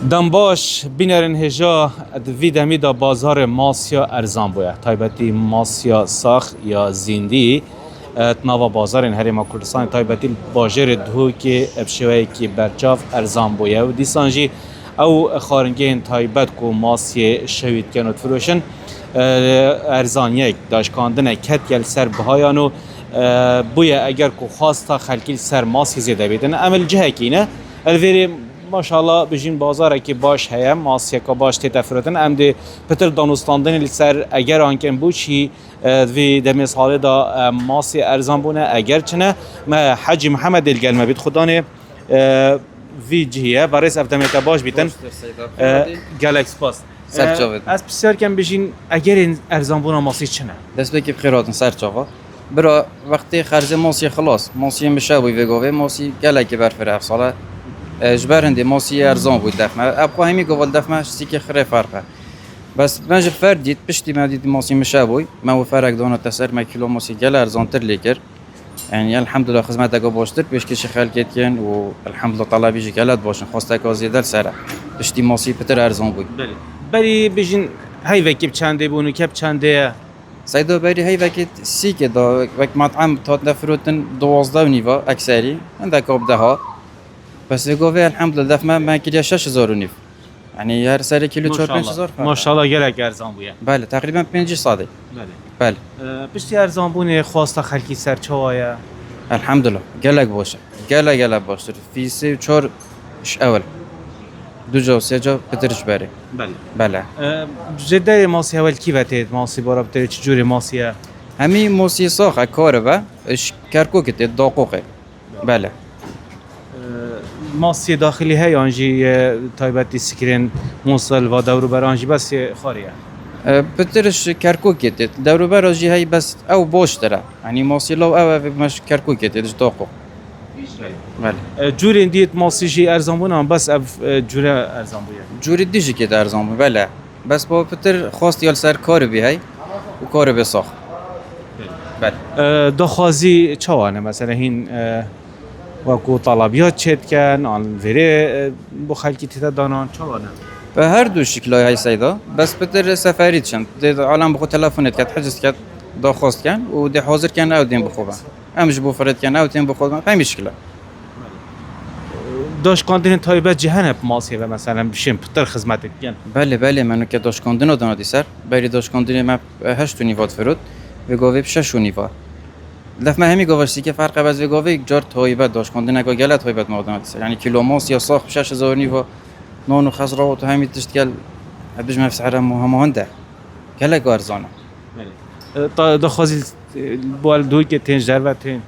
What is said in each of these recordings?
دنباش بینرین هجا دویدمی دا بازار ماسیا ارزان بوده تایبتی ماسیا ساخ یا زیندی تناوا بازارین هریما کردستان تایبتی باجر دهو که ابشوه که برچاف ارزان بوده و دیسانجی او خارنگین تایبت کو ماسی شوید کنود فروشن ارزان یک داشکاندن کت گل سر بهایانو بویا اگر کو خواستا خلکی سر ماسی زیده بیدن عمل جه کینه الویری ماشاءالله بجین بازار که باش هیا ماسی که باش تفرودن ام دی پتر دانستاندن سر اگر آنکن بوچی وی دم سال دا ماسی ارزان بونه اگر چنه ما حجی محمد الگلمه بید خدانه وی جهیه برای افتادم که باش بیتن گالاکس پاس از بسیار کم بجین اگر این ارزان بونه ماسی چنه دست بکی بخیراتن سر چاقا برا وقتی خرج ماسی خلاص ماسی مشه بوی وگاوه ماسی گلکی برفره افصاله جبر هندي ماسی ارزان بود دفمه ابقا همی گوال دفمه سیک خره فرقه بس من جب فردید پشتی ما دید ماسی مشه بوی ما و فرق دانه تسر ما کیلو ماسی گل ارزان تر لیکر يعني الحمد لله خدمت اگه باشتر پیش کشی خلقیت کن و الحمد لله طلبی جی گلت باشن خواسته که زیده سره پشتی ماسی پتر ارزان بود بلی بجین هی وکیب چنده بونو کب چنده سيدو بري هي وقت سيكه دا وقت مطعم تات نفروتن 12 ونيفا اكثري عندك ابدها بس گوه الحمد لله دفعه من کلیه 6000 نیف یعنی هر سر کیلو 4-5000 ماشاءالله گلک ارزان بوده بله تقریبا 5 ساده بله پشتی ارزان بونه خواسته خلکی سر چوایا الحمد لله گلک باشه گلک باشه فی 3-4 اول دو جا سه جا بترش بره بله جده ماسی اول کی بتید ماسی بارا بتری چجوری ماسیه همی ماسی ساخه کاره و کرکوکت داقوقه بله ماسی داخلی هی آنجی تایبتی سکرین موصل و دورو بر آنجی بس خاریه بترش کرکوکت دورو بر آنجی هی بس او باش داره یعنی ماسی لو او مش کرکوکت داقو بله جوری دیت ماسی جی ارزان بونه بس اف جوری ارزان بوده جوری دیجی که ارزان بونه بله بس با پتر خواست یال سر کار بی هی و کار به ساخت بله دخوازی چوانه مثلا هین وکو طلبیات چت کن آن وری بخالکی تیتا دانان چوانه به هر دو شکلای های سیدا بس پتر سفرید شن دید عالم بخو تلفنت کرد حجز کرد دخواست کن و ده حاضر کن او دین بخوبن امش بو فرد کن او دین بخوبن خیلی مشکله داشکاندن تایبت جهنم ماسی و مثلا بشیم پتر خدمت کن بله منو که داشکاندن دانادی سر بری داشکاندن ما 8 نیوات فرود و گاوی 6 نیوات لف ما همی گوشتی که فرق باز وگاوی یک جار تایبت داشکاندن اگه گلت تایبت مادام است یعنی کیلو ماس یا ساخت 6000 نیو نون خضرا و تو همی تشتغل بج ما سعر مهمانده گله ارزانه تا دخوازی بال دوی که تنج دروتین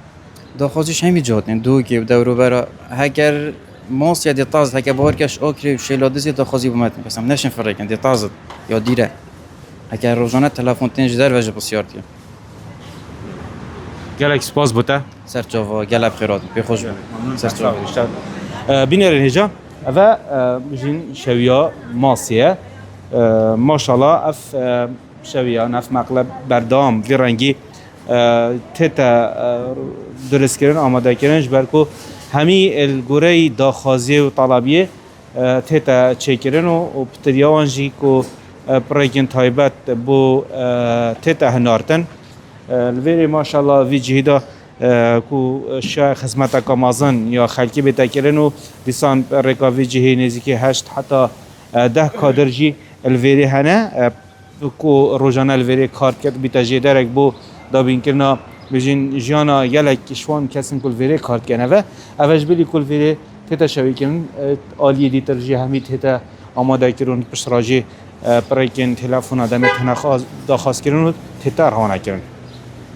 دخوازیش همی جاتن دوی که دورو برا اگر ماس یا دیتاز هک بارکش اوکری شیلادزی دخوازی بومت مثلا نشن فرقن دیتاز یا دیره اگر روزانه تلفن تنج در وجه بسیارتی گلک سپاس بوده سر جوا گلب خیرات بخوش سر جوا بینرین هجا و بجین شویا ماسیه ماشاءالله اف شویا نف مقلب بردام وی رنگی تتا درست کردن آماده کردنش برکو همی الگوری داخازی و طلبیه تتا چکرن و پتریاوانجی کو پرگین تایبت بو تتا هنارتن الویری ماشاءالله وی جهیدا کو شای خدمت کامازن یا خلکی بتکرن و دیسان رکاوی جهی نزدیکی 8 حتی 10 کادرجی الویری هنه کو روزانه الویری کار کرد بیتاجی درک بو دابین کرنا بجین جانا یلک شوان کسیم کل ویری کار کنه و اوج بلی کل ویری تتا شوی کن آلی دیترجی همی تتا آماده کرن پشراجی پرکن تلفن آدم تنخواست داخواست کرن و تتا رهانه کرن